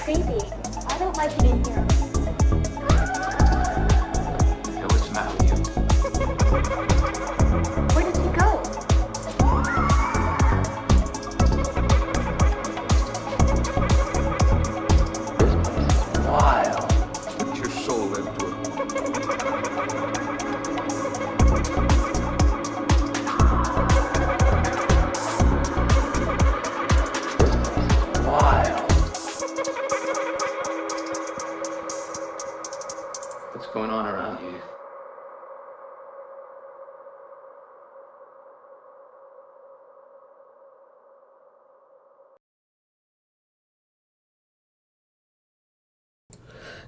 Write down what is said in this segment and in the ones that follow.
Baby, I don't like it in here. Hey, what's the matter with you? Where did you go? Wild. Put your soul into it. Wild. What's going on around you?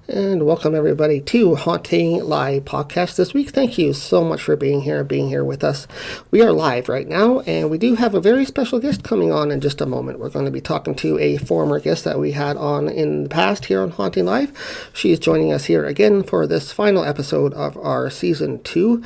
And welcome everybody to Haunting Live podcast this week. Thank you so much for being here with us. We are live right now, and we do have a very special guest coming on in just a moment. We're going to be talking to a former guest that we had on in the past here on Haunting Live. She is joining us here again for this final episode of our season 2.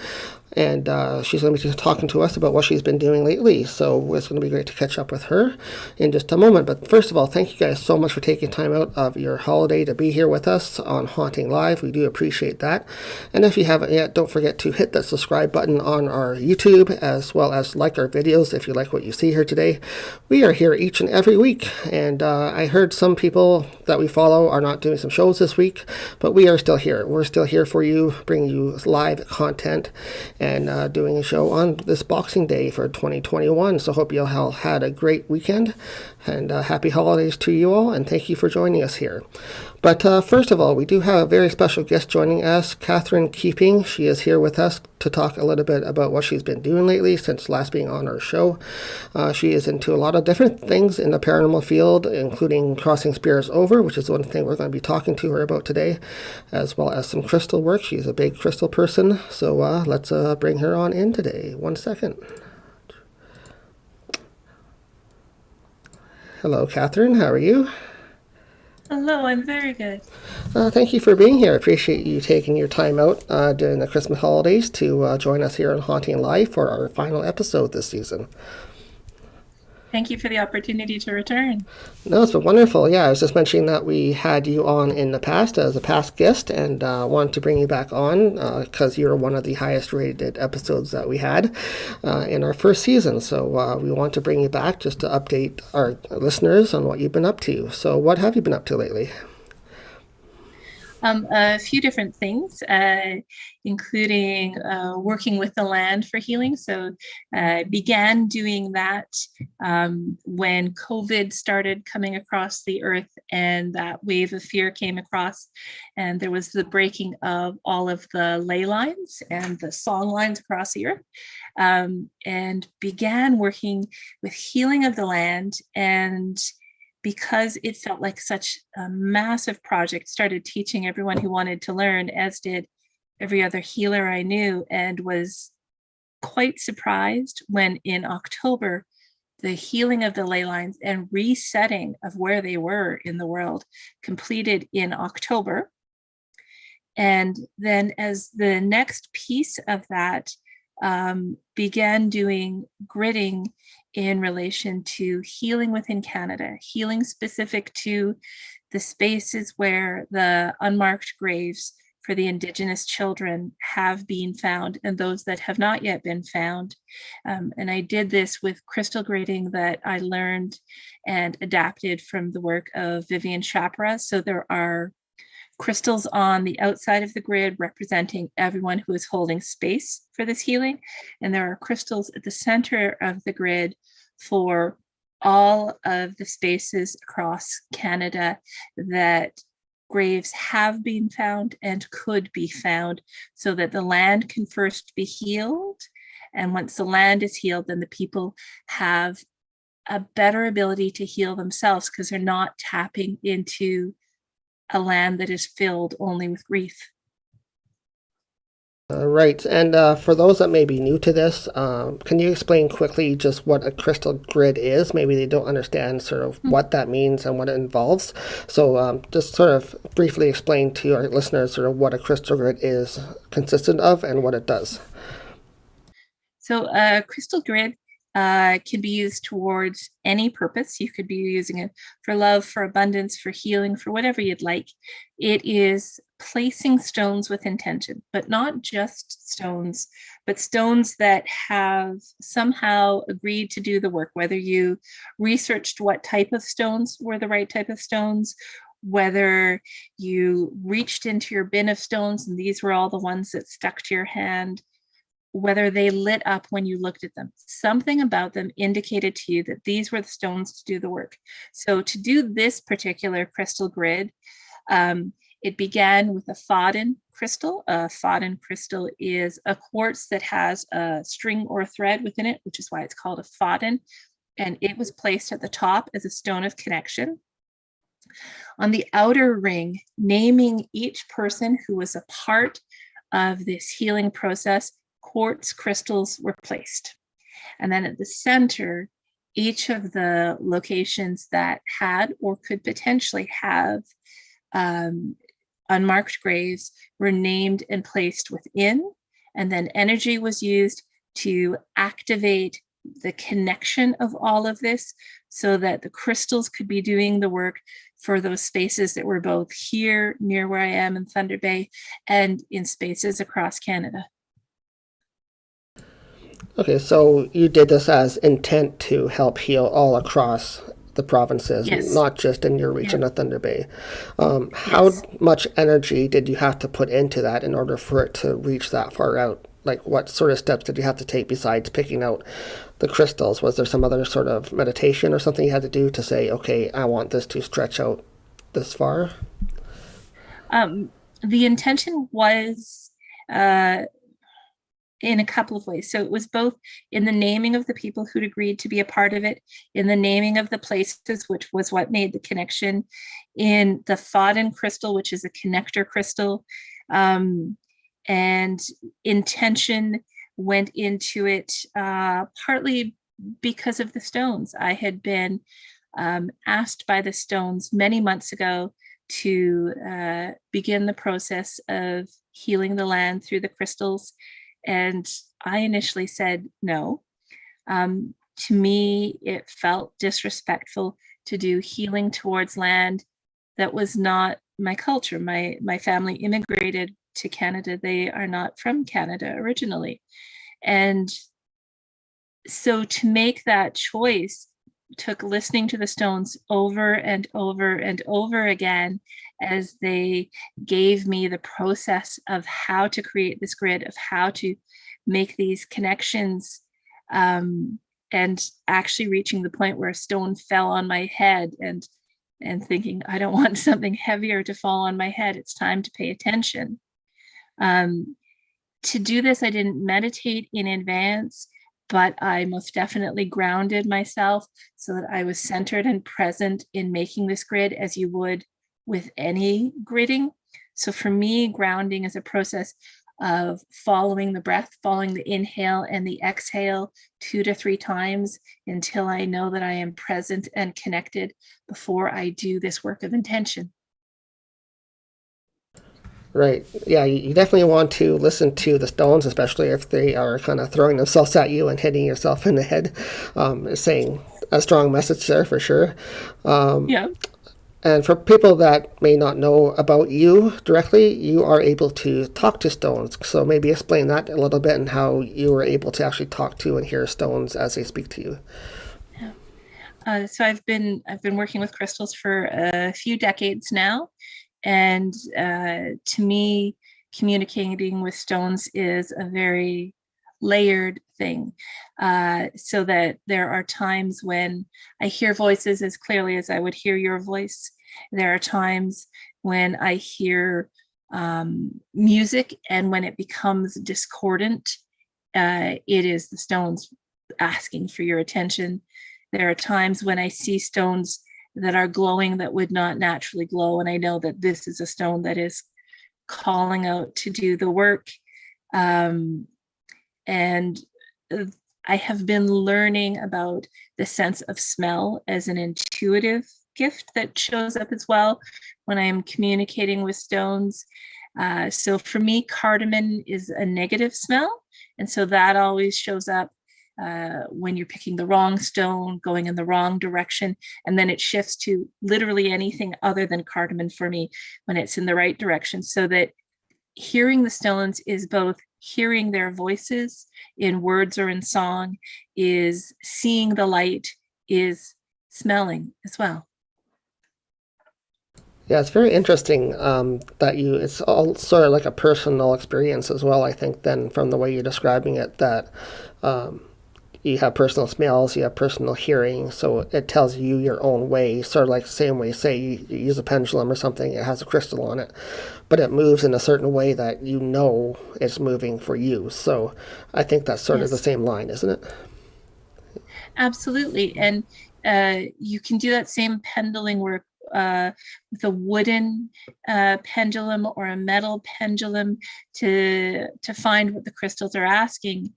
And she's going to be talking to us about what she's been doing lately. So it's going to be great to catch up with her in just a moment. But first of all, thank you guys so much for taking time out of your holiday to be here with us on Haunting Live. We do appreciate that. And if you haven't yet, don't forget to hit that subscribe button on our YouTube, as well as like our videos if you like what you see here today. We are here each and every week. And I heard some people that we follow are not doing some shows this week, but we are still here. We're still here for you, bringing you live content and doing a show on this Boxing Day for 2021. So hope you all had a great weekend, and happy holidays to you all, and thank you for joining us here. But first of all, we do have a very special guest joining us, Katherine Keeping. She is here with us to talk a little bit about what she's been doing lately since last being on our show. She is into a lot of different things in the paranormal field, including crossing spirits over, which is one thing we're going to be talking to her about today, as well as some crystal work. She's a big crystal person, so let's bring her on in today. 1 second. Hello, Katherine. How are you? Hello, I'm very good. Thank you for being here. I appreciate you taking your time out during the Christmas holidays to join us here on Haunting Live for our final episode this season. Thank you for the opportunity to return. No, it's been wonderful. Yeah, I was just mentioning that we had you on in the past as a past guest, and wanted to bring you back on because you're one of the highest rated episodes that we had in our first season. So we want to bring you back just to update our listeners on what you've been up to. So what have you been up to lately? A few different things, including working with the land for healing. So I began doing that when COVID started coming across the earth, and that wave of fear came across, and there was the breaking of all of the ley lines and the song lines across the earth, and began working with healing of the land. And because it felt like such a massive project, started teaching everyone who wanted to learn, as did every other healer I knew, and was quite surprised when in October, the healing of the ley lines and resetting of where they were in the world completed in October. And then as the next piece of that, began doing gridding in relation to healing within Canada, healing specific to the spaces where the unmarked graves for the Indigenous children have been found, and those that have not yet been found. And I did this with crystal grading that I learned and adapted from the work of Vivian Chapra. So there are crystals on the outside of the grid representing everyone who is holding space for this healing. And there are crystals at the center of the grid for all of the spaces across Canada that graves have been found and could be found, so that the land can first be healed. And once the land is healed, then the people have a better ability to heal themselves, because they're not tapping into a land that is filled only with grief. Right, and for those that may be new to this, can you explain quickly just what a crystal grid is? Maybe they don't understand sort of what that means and what it involves. So just sort of briefly explain to our listeners sort of what a crystal grid is consistent of and what it does. So a crystal grid can be used towards any purpose. You could be using it for love, for abundance, for healing, for whatever you'd like. It is placing stones with intention, but not just stones, but stones that have somehow agreed to do the work, whether you researched what type of stones were the right type of stones, whether you reached into your bin of stones and these were all the ones that stuck to your hand, whether they lit up when you looked at them. Something about them indicated to you that these were the stones to do the work. So to do this particular crystal grid, it began with a Fodden crystal. A Fodden crystal is a quartz that has a string or a thread within it, which is why it's called a Fodden. And it was placed at the top as a stone of connection. On the outer ring, naming each person who was a part of this healing process, quartz crystals were placed. And then at the center, each of the locations that had or could potentially have unmarked graves were named and placed within. And then energy was used to activate the connection of all of this so that the crystals could be doing the work for those spaces that were both here near where I am in Thunder Bay and in spaces across Canada. Okay, so you did this as intent to help heal all across the provinces, Yes. not just in your region of Thunder Bay. How much energy did you have to put into that in order for it to reach that far out? Like, what sort of steps did you have to take besides picking out the crystals? Was there some other sort of meditation or something you had to do to say, okay, I want this to stretch out this far? The intention was in a couple of ways. So it was both in the naming of the people who'd agreed to be a part of it, in the naming of the places, which was what made the connection, in the Fodden crystal, which is a connector crystal, and intention went into it partly because of the stones. I had been asked by the stones many months ago to begin the process of healing the land through the crystals. And I initially said no. To me, it felt disrespectful to do healing towards land that was not my culture. My family immigrated to Canada. They are not from Canada originally. And so to make that choice took listening to the stones over and over and over again as they gave me the process of how to create this grid, of how to make these connections, and actually reaching the point where a stone fell on my head and thinking, I don't want something heavier to fall on my head. It's time to pay attention. To do this, I didn't meditate in advance, but I most definitely grounded myself so that I was centered and present in making this grid as you would with any gridding. So for me, grounding is a process of following the breath, following the inhale and the exhale 2 to 3 times until I know that I am present and connected before I do this work of intention. Right. Yeah, you definitely want to listen to the stones, especially if they are kind of throwing themselves at you and hitting yourself in the head. Saying a strong message there for sure. Yeah. And for people that may not know about you directly, you are able to talk to stones. So maybe explain that a little bit and how you were able to actually talk to and hear stones as they speak to you. So I've been working with crystals for a few decades now. And to me, communicating with stones is a very layered thing, so that there are times when I hear voices as clearly as I would hear your voice. There are times when I hear music, and when it becomes discordant, it is the stones asking for your attention. There are times when I see stones that are glowing that would not naturally glow, and I know that this is a stone that is calling out to do the work. And I have been learning about the sense of smell as an intuitive gift that shows up as well when I'm communicating with stones. So for me, cardamom is a negative smell, and so that always shows up when you're picking the wrong stone, going in the wrong direction, and then it shifts to literally anything other than cardamom for me when it's in the right direction, so that hearing the stones is both hearing their voices in words or in song, is seeing the light, is smelling as well. Yeah, it's very interesting that it's all sort of like a personal experience as well, I think, then from the way you're describing it, that you have personal smells, you have personal hearing, so it tells you your own way, sort of like the same way, say you use a pendulum or something, it has a crystal on it, but it moves in a certain way that you know it's moving for you. So I think that's sort of the same line, isn't it? Absolutely. And you can do that same pendulum work with a wooden pendulum or a metal pendulum to find what the crystals are asking,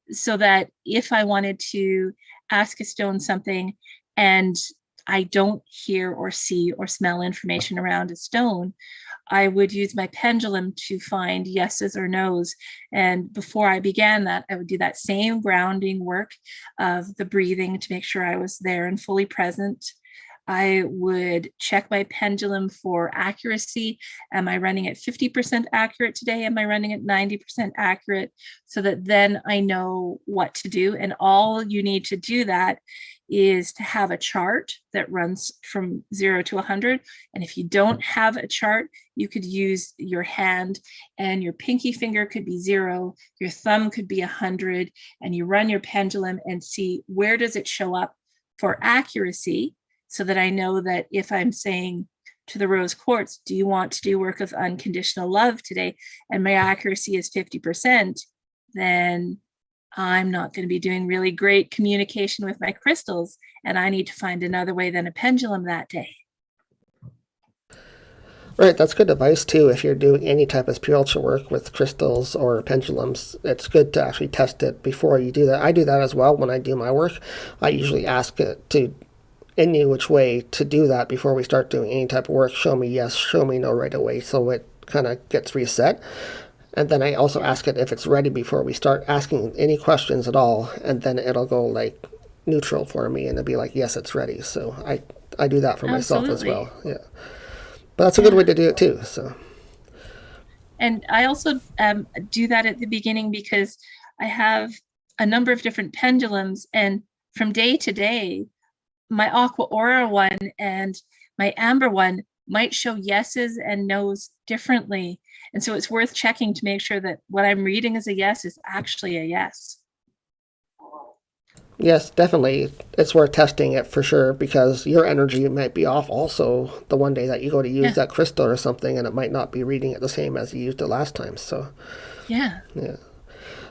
so that if I wanted to ask a stone something and I don't hear or see or smell information around a stone, I would use my pendulum to find yeses or nos. And before I began that, I would do that same grounding work of the breathing to make sure I was there and fully present. I would check my pendulum for accuracy. Am I running at 50% accurate today? Am I running at 90% accurate? So that then I know what to do. And all you need to do that is to have a chart that runs from 0 to 100. And if you don't have a chart, you could use your hand, and your pinky finger could be 0, your thumb could be 100, and you run your pendulum and see where does it show up for accuracy, so that I know that if I'm saying to the rose quartz, do you want to do work of unconditional love today? And my accuracy is 50%, then I'm not going to be doing really great communication with my crystals, and I need to find another way than a pendulum that day. Right, that's good advice too. If you're doing any type of spiritual work with crystals or pendulums, it's good to actually test it before you do that. I do that as well when I do my work. I usually ask it to any which way to do that before we start doing any type of work. Show me yes, show me no right away, so it kind of gets reset. And then I also ask it if it's ready before we start asking any questions at all, and then it'll go like neutral for me, and it'll be like, yes, it's ready. So I do that for myself as well. Yeah, but that's a good way to do it too. So, and I also do that at the beginning, because I have a number of different pendulums, and from day to day, my aqua aura one and my amber one might show yeses and nos differently. And so it's worth checking to make sure that what I'm reading as a yes is actually a yes. Yes, definitely. It's worth testing it for sure, because your energy might be off also the one day that you go to use that crystal or something, and it might not be reading it the same as you used it last time. So yeah.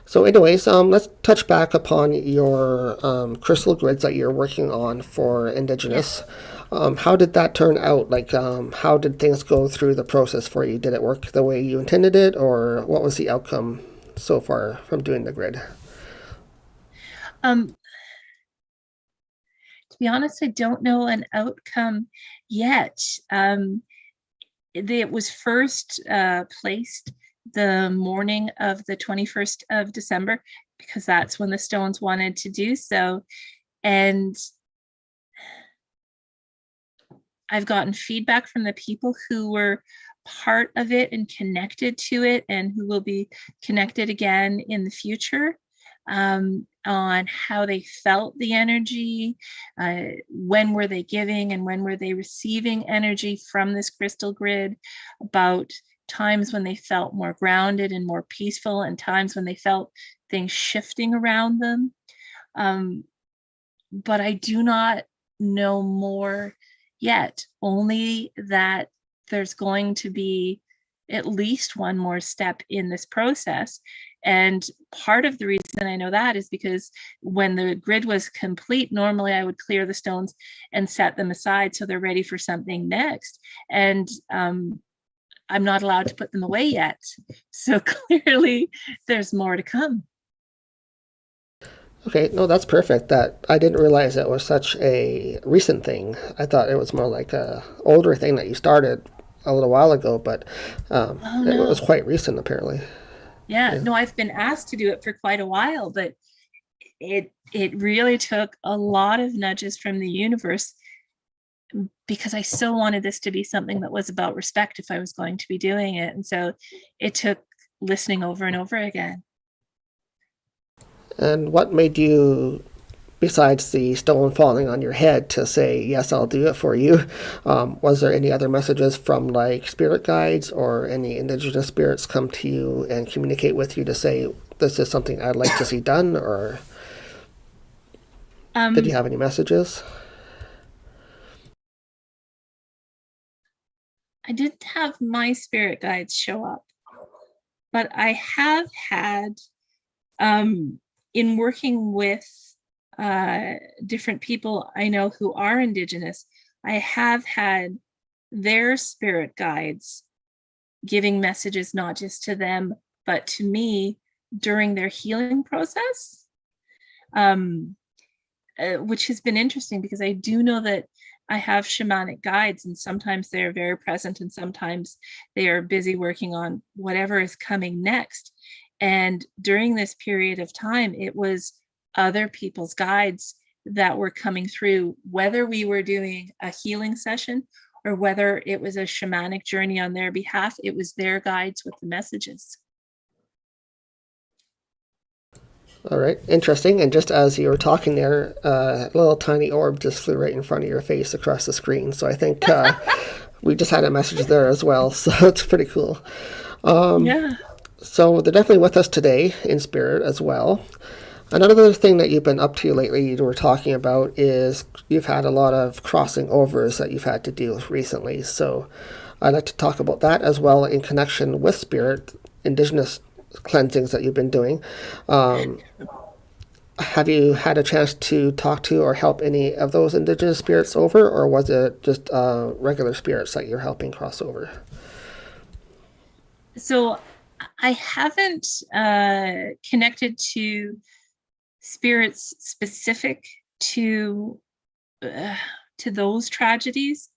So anyways, let's touch back upon your crystal grids that you're working on for Indigenous. How did that turn out? Like, how did things go through the process for you? Did it work the way you intended it, or what was the outcome so far from doing the grid? To be honest, I don't know an outcome yet. It was first placed the morning of the 21st of December, because that's when the stones wanted to do so. And I've gotten feedback from the people who were part of it and connected to it, and who will be connected again in the future, on how they felt the energy, when were they giving and when were they receiving energy from this crystal grid, about times when they felt more grounded and more peaceful, and times when they felt things shifting around them. But I do not know more yet, only that there's going to be at least one more step in this process. And part of the reason I know that is because when the grid was complete, normally I would clear the stones and set them aside so they're ready for something next. And I'm not allowed to put them away yet. So clearly there's more to come. Okay, no, that's perfect. That I didn't realize it was such a recent thing. I thought it was more like a older thing that you started a little while ago, but it was quite recent apparently. Yeah, no, I've been asked to do it for quite a while, but it really took a lot of nudges from the universe, because I so wanted this to be something that was about respect if I was going to be doing it. And so it took listening over and over again. And what made you, besides the stone falling on your head, to say, yes, I'll do it for you? Was there any other messages from like spirit guides or any indigenous spirits come to you and communicate with you to say, this is something I'd like to see done? Or did you have any messages? I didn't have my spirit guides show up, but I have had, in working with different people I know who are Indigenous, I have had their spirit guides giving messages not just to them, but to me during their healing process, which has been interesting, because I do know that I have shamanic guides, and sometimes they're very present and sometimes they are busy working on whatever is coming next. And during this period of time, it was other people's guides that were coming through, whether we were doing a healing session or whether it was a shamanic journey on their behalf. It was their guides with the messages. All right, interesting. And just as you were talking there, a little tiny orb just flew right in front of your face across the screen. So I think we just had a message there as well. So it's pretty cool. Yeah. So they're definitely with us today in spirit as well. Another thing that you've been up to lately, you were talking about, is you've had a lot of crossing overs that you've had to do recently. So I'd like to talk about that as well in connection with spirit, Indigenous cleansings that you've been doing. Have you had a chance to talk to or help any of those Indigenous spirits over, or was it just regular spirits that you're helping cross over? So I haven't connected to spirits specific to those tragedies,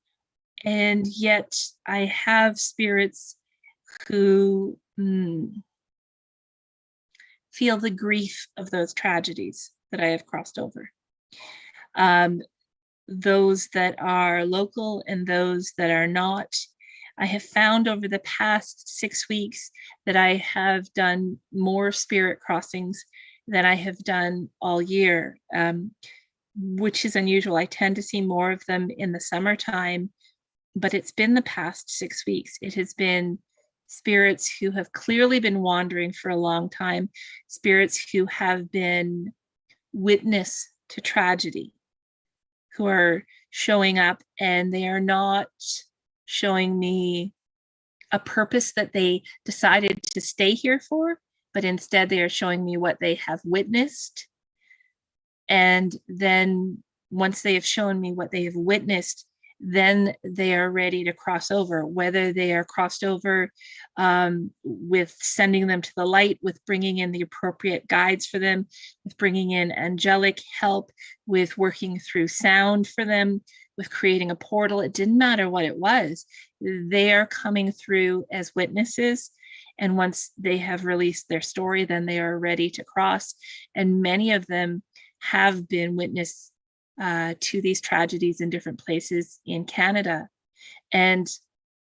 and yet I have spirits who feel the grief of those tragedies that I have crossed over. Those that are local and those that are not. I have found over the past 6 weeks that I have done more spirit crossings than I have done all year, which is unusual. I tend to see more of them in the summertime, but it's been the past 6 weeks. It has been spirits who have clearly been wandering for a long time, spirits who have been witness to tragedy, who are showing up, and they are not showing me a purpose that they decided to stay here for, but instead they are showing me what they have witnessed. And then once they have shown me what they have witnessed, then they are ready to cross over, whether they are crossed over with sending them to the light, with bringing in the appropriate guides for them, with bringing in angelic help, with working through sound for them, with creating a portal. It didn't matter what it was. They are coming through as witnesses. And once they have released their story, then they are ready to cross. And many of them have been witness to these tragedies in different places in Canada. And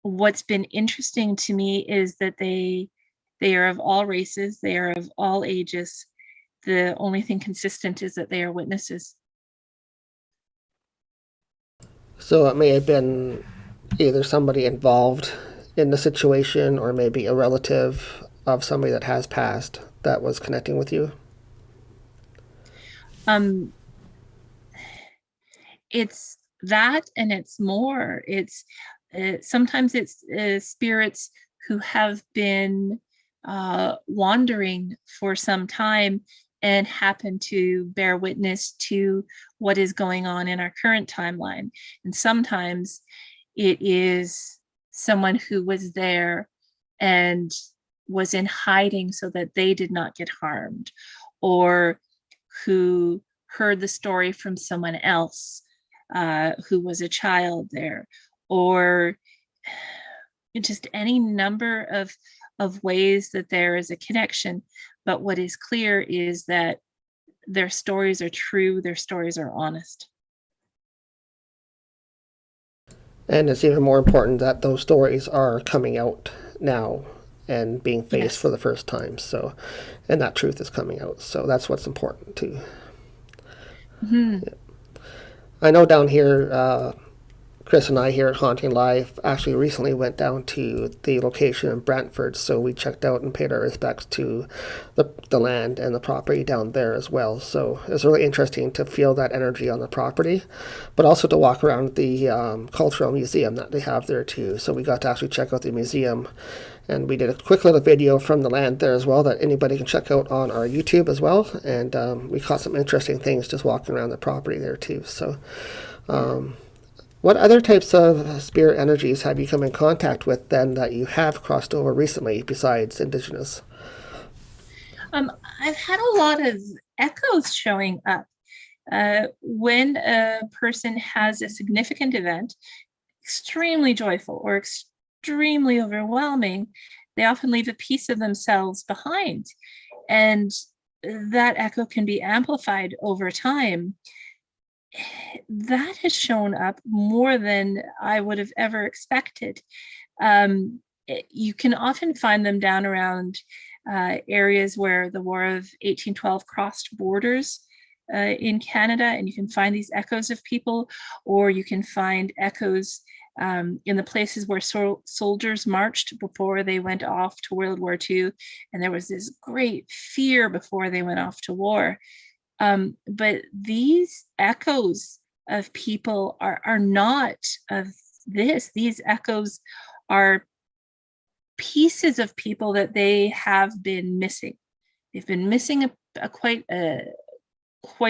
what's been interesting to me is that they are of all races, they are of all ages. The only thing consistent is that they are witnesses. So it may have been either somebody involved in the situation or maybe a relative of somebody that has passed that was connecting with you. It's that, and it's more. It's sometimes it's spirits who have been wandering for some time and happen to bear witness to what is going on in our current timeline. And sometimes it is someone who was there and was in hiding so that they did not get harmed, or who heard the story from someone else who was a child there, or just any number of ways that there is a connection. But what is clear is that their stories are true, their stories are honest. And it's even more important that those stories are coming out now and being faced Yes. for the first time. So, and that truth is coming out. So that's what's important too. Mhm. Yeah. I know down here, Chris and I here at Haunting Live actually recently went down to the location in Brantford, so we checked out and paid our respects to the land and the property down there as well. So it was really interesting to feel that energy on the property, but also to walk around the cultural museum that they have there too. So we got to actually check out the museum, and we did a quick little video from the land there as well that anybody can check out on our YouTube as well. And we caught some interesting things just walking around the property there too. So. What other types of spirit energies have you come in contact with then that you have crossed over recently besides Indigenous? I've had a lot of echoes showing up. When a person has a significant event, extremely joyful or extremely overwhelming, they often leave a piece of themselves behind. And that echo can be amplified over time. That has shown up more than I would have ever expected. You can often find them down around areas where the War of 1812 crossed borders in Canada, and you can find these echoes of people, or you can find echoes in the places where soldiers marched before they went off to World War II, and there was this great fear before they went off to war. But these echoes of people are not of this. These echoes are pieces of people that they have been missing. They've been missing quite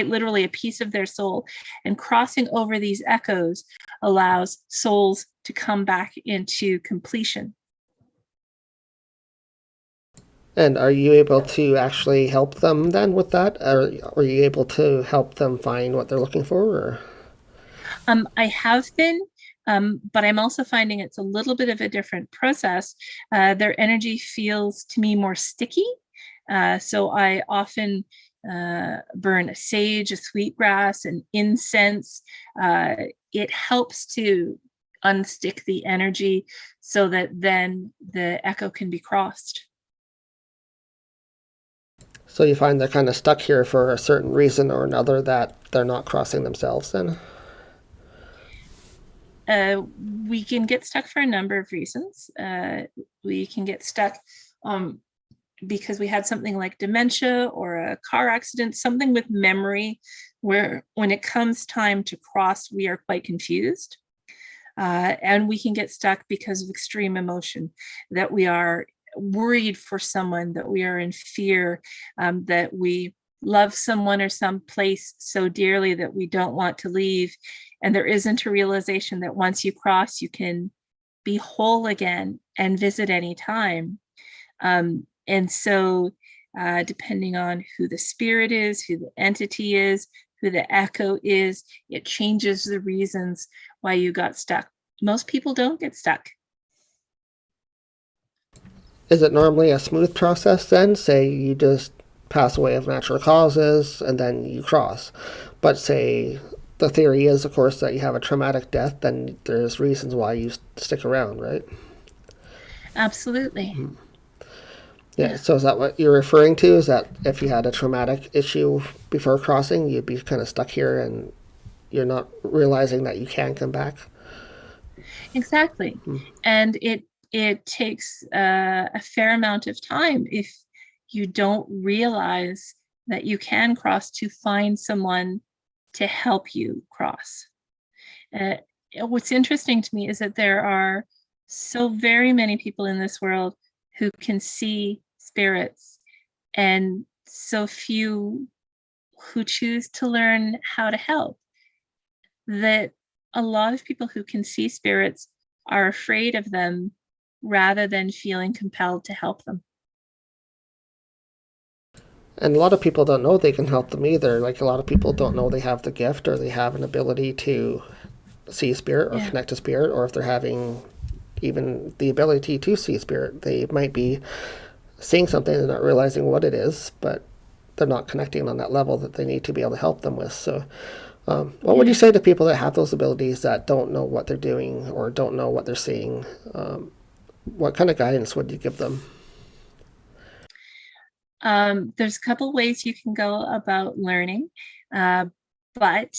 literally a piece of their soul, and crossing over these echoes allows souls to come back into completion. And are you able to actually help them then with that? Or are you able to help them find what they're looking for? Or? I have been, but I'm also finding it's a little bit of a different process. Their energy feels to me more sticky. So I often burn a sage, a sweetgrass, and incense. It helps to unstick the energy so that then the echo can be crossed. So you find they're kind of stuck here for a certain reason or another that they're not crossing themselves then? We can get stuck for a number of reasons. We can get stuck because we had something like dementia or a car accident, something with memory, where when it comes time to cross, we are quite confused. And we can get stuck because of extreme emotion, that we are worried for someone, that we are in fear, that we love someone or some place so dearly that we don't want to leave. And there isn't a realization that once you cross, you can be whole again and visit any time. And so depending on who the spirit is, who the entity is, who the echo is, it changes the reasons why you got stuck. Most people don't get stuck. Is it normally a smooth process then? Say you just pass away of natural causes and then you cross. But say the theory is, of course, that you have a traumatic death, then there's reasons why you stick around, right? Absolutely. Mm-hmm. Yeah, so is that what you're referring to? Is that if you had a traumatic issue before crossing, you'd be kind of stuck here and you're not realizing that you can come back? Exactly. And it takes a fair amount of time if you don't realize that you can cross, to find someone to help you cross. What's interesting to me is that there are so very many people in this world who can see spirits, and so few who choose to learn how to help, that a lot of people who can see spirits are afraid of them rather than feeling compelled to help them. And a lot of people don't know they can help them either. Like, a lot of people don't know they have the gift or they have an ability to see a spirit or connect to spirit, or if they're having even the ability to see spirit, they might be seeing something and not realizing what it is, but they're not connecting on that level that they need to be able to help them with. So what would you say to people that have those abilities that don't know what they're doing or don't know what they're seeing? What kind of guidance would you give them? There's a couple ways you can go about learning, but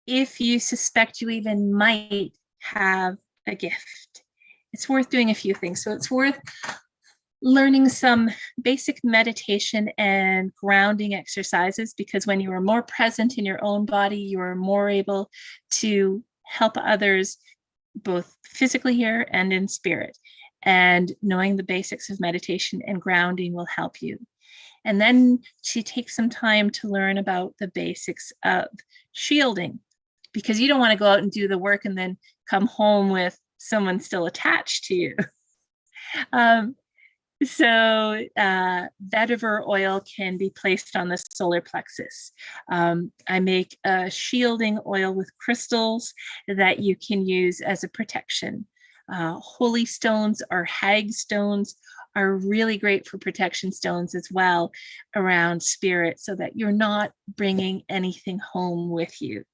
if you suspect you even might have a gift, it's worth doing a few things. So it's worth learning some basic meditation and grounding exercises, because when you are more present in your own body, you are more able to help others both physically here and in spirit. And knowing the basics of meditation and grounding will help you. And then to take some time to learn about the basics of shielding, because you don't want to go out and do the work and then come home with someone still attached to you. So vetiver oil can be placed on the solar plexus. I make a shielding oil with crystals that you can use as a protection. Holy stones or hag stones are really great for protection stones as well around spirit, so that you're not bringing anything home with you.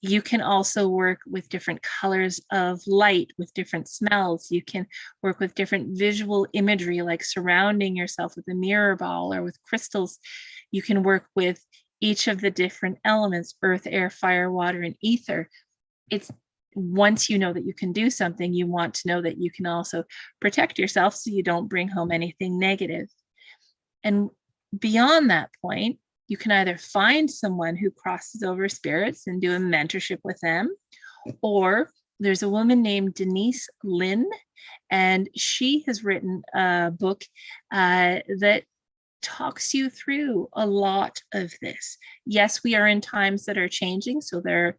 You can also work with different colors of light, with different smells. You can work with different visual imagery, like surrounding yourself with a mirror ball or with crystals. You can work with each of the different elements: earth, air, fire, water, and ether. It's once you know that you can do something, you want to know that you can also protect yourself so you don't bring home anything negative. And beyond that point, you can either find someone who crosses over spirits and do a mentorship with them, or there's a woman named Denise Lynn, and she has written a book that talks you through a lot of this. Yes, we are in times that are changing, so there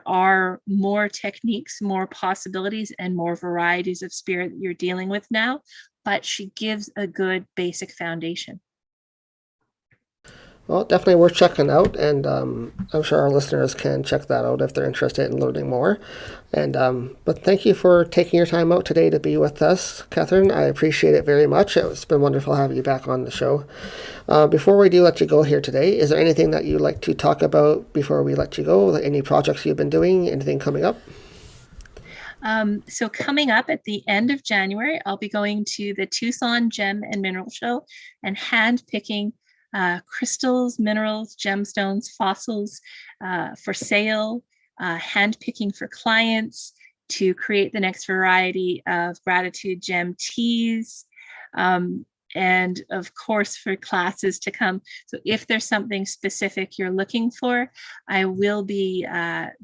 are more techniques, more possibilities, and more varieties of spirit that you're dealing with now, but she gives a good basic foundation. Well, definitely worth checking out, and I'm sure our listeners can check that out if they're interested in learning more. And but thank you for taking your time out today to be with us, Katherine. I appreciate it very much. It's been wonderful having you back on the show. Before we do let you go here today, is there anything that you'd like to talk about before we let you go? Any projects you've been doing? Anything coming up? So coming up at the end of January, I'll be going to the Tucson Gem and Mineral Show and hand-picking crystals, minerals, gemstones, fossils for sale, hand-picking for clients to create the next variety of gratitude gem teas, and of course for classes to come. So if there's something specific you're looking for, I will be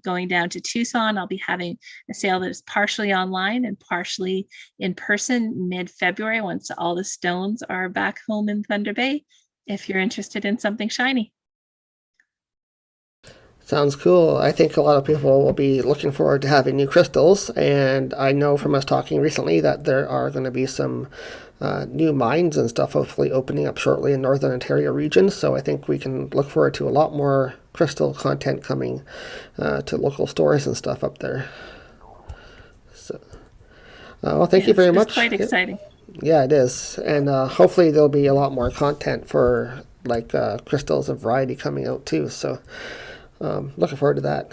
going down to Tucson. I'll be having a sale that is partially online and partially in person mid-February, once all the stones are back home in Thunder Bay, if you're interested in something shiny. Sounds cool. I think a lot of people will be looking forward to having new crystals, and I know from us talking recently that there are going to be some new mines and stuff hopefully opening up shortly in Northern Ontario region, so I think we can look forward to a lot more crystal content coming to local stores and stuff up there. So, well, thank you very much. It's quite exciting. Yeah, it is, and hopefully there'll be a lot more content for like crystals of variety coming out too, so looking forward to that.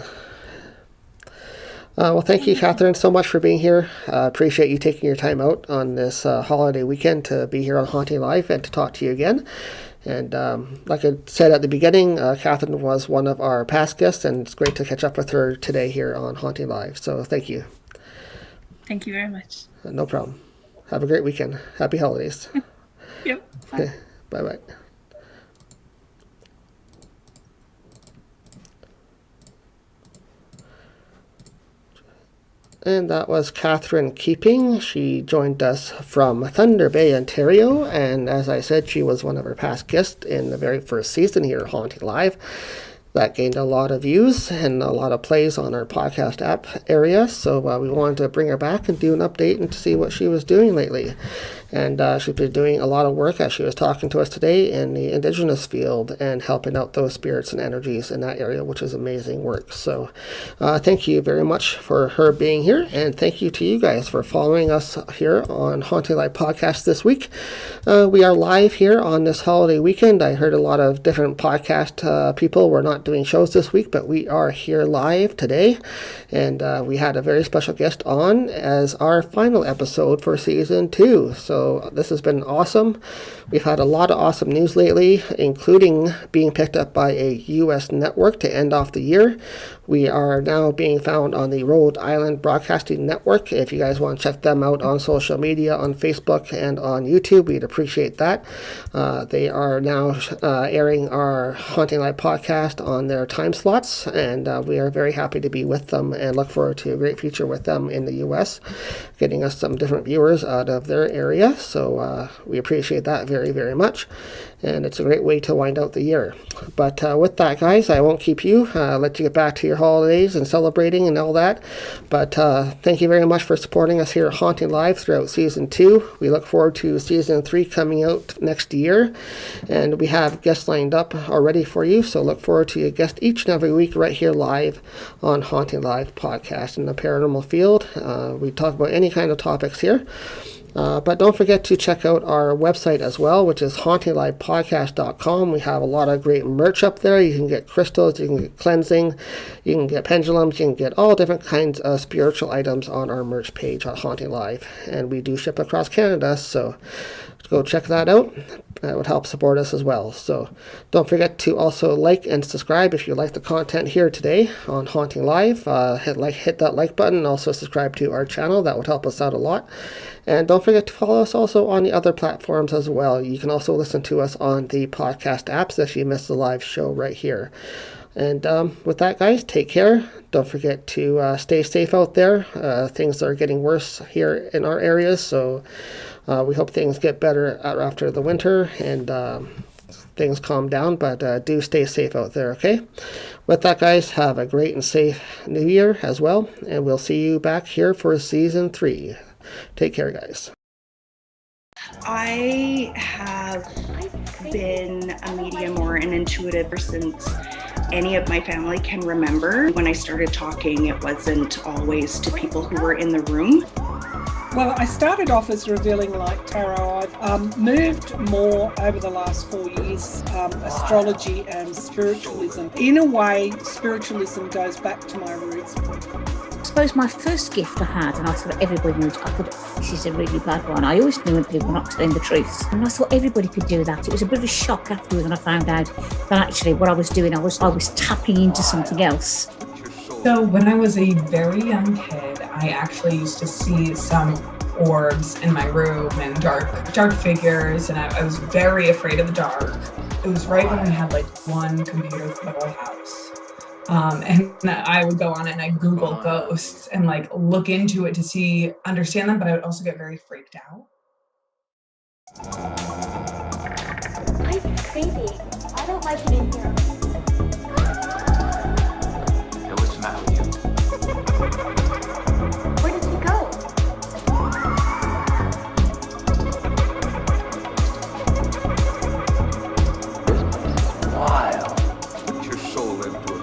Well, thank you, Katherine, so much for being here. Appreciate you taking your time out on this holiday weekend to be here on Haunting Live and to talk to you again. And like I said at the beginning, Katherine was one of our past guests, and it's great to catch up with her today here on Haunting Live. So thank you. Thank you very much. No problem. Have a great weekend. Happy holidays. Yep. Bye. Bye-bye. And that was Katherine Keeping. She joined us from Thunder Bay, Ontario, and as I said, she was one of our past guests in the very first season here at Haunting Live. That gained a lot of views and a lot of plays on our podcast app area, so we wanted to bring her back and do an update and to see what she was doing lately. And she's been doing a lot of work, as she was talking to us today, in the Indigenous field and helping out those spirits and energies in that area, which is amazing work. So thank you very much for her being here, and thank you to you guys for following us here on Haunting Live Podcast this week. We are live here on this holiday weekend. I heard a lot of different podcast people were not doing shows this week, but we are here live today, and we had a very special guest on as our final episode for season 2. So this has been awesome. We've had a lot of awesome news lately, including being picked up by a U.S. network to end off the year. We are now being found on the Rhode Island Broadcasting Network. If you guys want to check them out on social media, on Facebook and on YouTube, we'd appreciate that. They are now airing our Haunting Live podcast on their time slots, and we are very happy to be with them and look forward to a great future with them in the U.S., getting us some different viewers out of their area. So we appreciate that very, very much, and it's a great way to wind out the year. But with that, guys, I won't keep you. Let you get back to your holidays and celebrating and all that. But thank you very much for supporting us here at Haunting Live throughout season 2. We look forward to season 3 coming out next year, and we have guests lined up already for you. So look forward to your guest each and every week right here live on Haunting Live Podcast in the paranormal field. We talk about any kind of topics here. But don't forget to check out our website as well, which is HauntingLivePodcast.com. We have a lot of great merch up there. You can get crystals, you can get cleansing, you can get pendulums, you can get all different kinds of spiritual items on our merch page at Haunting Live. And we do ship across Canada, so go check that out. That would help support us as well. So don't forget to also like and subscribe if you like the content here today on Haunting Live. Hit that like button, and also subscribe to our channel. That would help us out a lot. And don't forget to follow us also on the other platforms as well. You can also listen to us on the podcast apps if you missed the live show right here. And with that, guys, take care. Don't forget to stay safe out there. Things are getting worse here in our areas, so we hope things get better after the winter and things calm down, but do stay safe out there, okay? With that, guys, have a great and safe new year as well, and we'll see you back here for season 3. Take care, guys. I have been a medium or an intuitive since any of my family can remember. When I started talking, it wasn't always to people who were in the room. Well, I started off as Revealing Light Tarot. I've moved more over the last 4 years, astrology and spiritualism. In a way, spiritualism goes back to my roots. I suppose my first gift I had, and I thought everybody knew, this is a really bad one. I always knew when people were not telling the truth. And I thought everybody could do that. It was a bit of a shock afterwards when I found out that actually what I was doing, I was tapping into something else. So when I was a very young kid, I actually used to see some orbs in my room and dark figures, and I was very afraid of the dark. It was right when we had like one computer for the whole house. And I would go on and I'd Google ghosts and like look into it to understand them, but I would also get very freaked out. I'm crazy. I don't like it in here. Hey, what's the matter with you? Where did he go? Wild. Put your soul into it.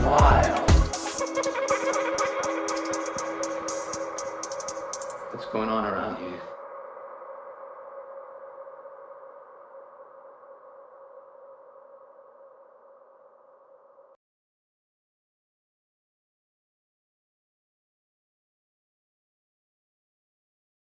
Wild. What's going on around here?